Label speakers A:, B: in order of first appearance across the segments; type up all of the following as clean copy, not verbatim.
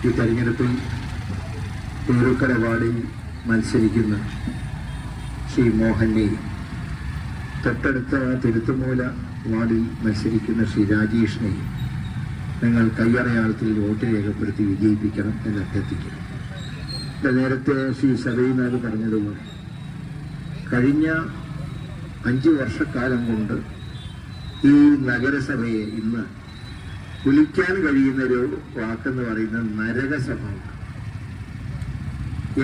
A: ഈ തെരഞ്ഞെടുപ്പിൽ പേരുക്കര വാർഡിൽ മത്സരിക്കുന്ന ശ്രീ മോഹനെയും തൊട്ടടുത്ത തിരുത്തുമൂല വാർഡിൽ മത്സരിക്കുന്ന ശ്രീ രാജേഷിനെയും നിങ്ങൾ കയ്യറയാളത്തിൽ വോട്ട് രേഖപ്പെടുത്തി വിജയിപ്പിക്കണം എന്ന് അഭ്യർത്ഥിക്കുന്നു. നേരത്തെ ശ്രീ സബൈനാഥ് പറഞ്ഞതുപോലെ കഴിഞ്ഞ 5 വർഷക്കാലം കൊണ്ട് ഈ നഗരസഭയെ ഇന്ന് വിളിക്കാൻ കഴിയുന്നൊരു വാക്കെന്ന് പറയുന്നത് നരകസഭയാണ്.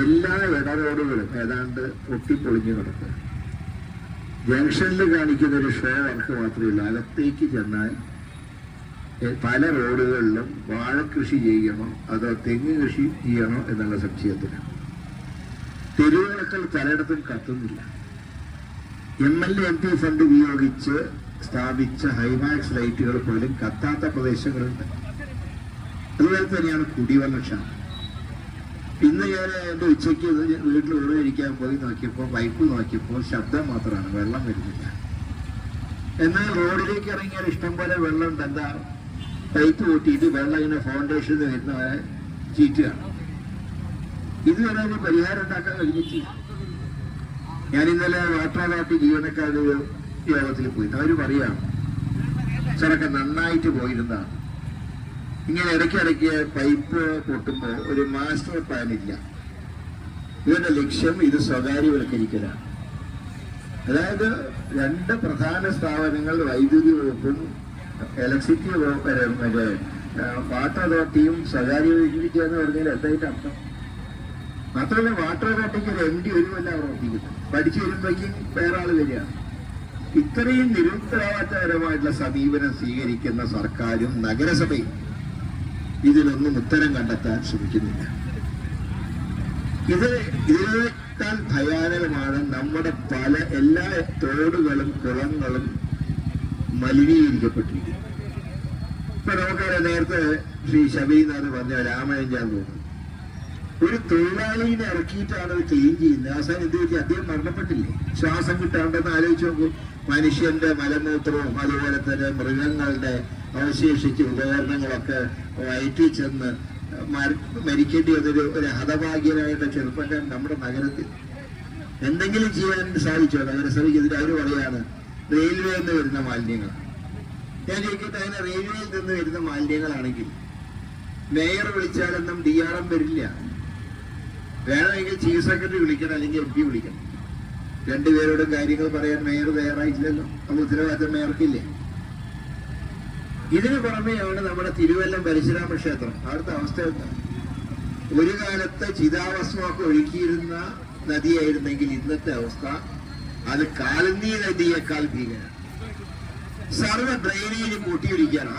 A: എല്ലാ ഇടറോഡുകളും ഏതാണ്ട് പൊട്ടിപ്പൊളിഞ്ഞു കിടക്കുക. ജംഗ്ഷനിൽ കാണിക്കുന്നൊരു ഷോ വർക്ക് മാത്രമല്ല, അകത്തേക്ക് ചെന്നാൽ പല റോഡുകളിലും വാഴക്കൃഷി ചെയ്യണോ അതോ തെങ്ങ് കൃഷി ചെയ്യണോ എന്നുള്ള സംശയത്തിലാണ്. തെരുവിളക്കൾ പലയിടത്തും കത്തുന്നില്ല. MLA MP ഫണ്ട് ഉപയോഗിച്ച് സ്ഥാപിച്ച ഹൈമാക്സ് ലൈറ്റുകൾ പോലും കത്താത്ത പ്രദേശങ്ങളുണ്ട്. അതുപോലെ തന്നെയാണ് കുടിവെള്ളക്ഷാമം. ഇന്ന് ഞാൻ എൻ്റെ ഉച്ചയ്ക്ക് വീട്ടിൽ ഊണ് കഴിക്കാൻ പോയി നോക്കിയപ്പോൾ പൈപ്പ് നോക്കിയപ്പോൾ ശബ്ദം മാത്രമാണ്, വെള്ളം വരുന്നില്ല. എന്നാൽ റോഡിലേക്ക് ഇറങ്ങിയാൽ ഇഷ്ടം പോലെ വെള്ളം എന്താ പൈപ്പ് കൂട്ടിയിട്ട് വെള്ളം ഇങ്ങനെ ഫൗണ്ടേഷനിൽ വരുന്ന ചീറ്റുകയാണ്. ഇതുവരെ ഒരു പരിഹാരം ഉണ്ടാക്കാൻ കഴിഞ്ഞിട്ടില്ല. ഞാൻ ഇന്നലെ വാട്ടർ അതോറിറ്റി ജീവനക്കാരുടെ യോഗത്തിൽ പോയി. അവർ പറയാം ചിലക്ക് നന്നായിട്ട് പോയിരുന്നതാണ്. ഇങ്ങനെ ഇടയ്ക്കിടയ്ക്ക് പൈപ്പ് പൊട്ടുമ്പോൾ ഒരു മാസ്റ്റർ പ്ലാൻ ഇല്ല. ഇവരുടെ ലക്ഷ്യം ഇത് സ്വകാര്യവൽക്കരിക്കലാണ്. അതായത് 2 പ്രധാന സ്ഥാപനങ്ങൾ വൈദ്യുതി വകുപ്പും ഇലക്ട്രിസിറ്റി മറ്റേ വാട്ടർ അതോറിറ്റിയും സ്വകാര്യവൽക്കരിക്കുക എന്ന് പറഞ്ഞാൽ എന്തായിട്ട് അർത്ഥം? മാത്രമല്ല വാട്ടർ അതോറിറ്റിക്ക് ഒരു MD ഒരു കൊല്ലം പ്രവർത്തിക്കുന്നു. പഠിച്ചു വരുമ്പോഴേക്കും വേറെ ആൾ വരികയാണ്. ഇത്രയും നിരുത്തരവാദിത്തപരമായിട്ടുള്ള സമീപനം സ്വീകരിക്കുന്ന സർക്കാരും നഗരസഭയും ഇതിനൊന്നും ഉത്തരം കണ്ടെത്താൻ ശ്രമിക്കുന്നില്ല. ഇതിനേക്കാൾ ഭയാനകമാണ് നമ്മുടെ എല്ലാ തോടുകളും കുളങ്ങളും മലിനീകരിക്കപ്പെട്ടിരിക്കുന്നു. ഇപ്പൊ നമുക്കറിയാം, നേരത്തെ ശ്രീ ഷബീനാഥ് പറഞ്ഞ രാമയഞ്ചാൻ തോന്നുന്നു ഒരു തൊഴിലാളിനെ ഇറക്കിയിട്ടാണ് അത് ക്ലീൻ ചെയ്യുന്നത്. അവസാനം എന്ത് വെച്ചാൽ അദ്ദേഹം മരണപ്പെട്ടില്ലേ? ശ്വാസം കിട്ടാണ്ടെന്ന് ആലോചിച്ച് നോക്കൂ. മനുഷ്യന്റെ മലമൂത്രവും അതുപോലെ തന്നെ മൃഗങ്ങളുടെ അവശേഷിച്ച ഉപകരണങ്ങളൊക്കെ വയറ്റിൽ ചെന്ന് മരിക്കേണ്ടി വന്നൊരു ഹതഭാഗ്യനായിട്ട് ചെറുപ്പക്കാരൻ നമ്മുടെ നഗരത്തിൽ എന്തെങ്കിലും ചെയ്യാൻ സാധിച്ചോ? നഗരസഭയ്ക്കെതിരെ അവർ പറയാണ് റെയിൽവേ നിന്ന് വരുന്ന മാലിന്യങ്ങൾ. ഞാൻ ചോദിക്കട്ടെ, അങ്ങനെ റെയിൽവേയിൽ നിന്ന് വരുന്ന മാലിന്യങ്ങളാണെങ്കിൽ മേയർ വിളിച്ചാലൊന്നും DRM വരില്ല. വേണമെങ്കിൽ ചീഫ് സെക്രട്ടറി വിളിക്കണം, അല്ലെങ്കിൽ MP വിളിക്കണം. 2 പേരോടും കാര്യങ്ങൾ പറയാൻ മേയർ തയ്യാറായിട്ടില്ലല്ലോ. അപ്പൊ ഉത്തരവാദിത്തം മേയർക്കില്ലേ? ഇതിനു പുറമെയാണ് നമ്മുടെ തിരുവല്ലം പരശുരാമ ക്ഷേത്രം. അവിടുത്തെ അവസ്ഥ എന്താ? ഒരു കാലത്ത് ചിതാഭസ്മൊക്കെ ഒഴുക്കിയിരുന്ന നദിയായിരുന്നെങ്കിൽ ഇന്നത്തെ അവസ്ഥ അത് കാലനീ നദിയേക്കാൾ ഭീകരമാണ്. സർവ്വ ഡ്രെയിനേജ് കൂട്ടിയൊഴിക്കുകയാണ്.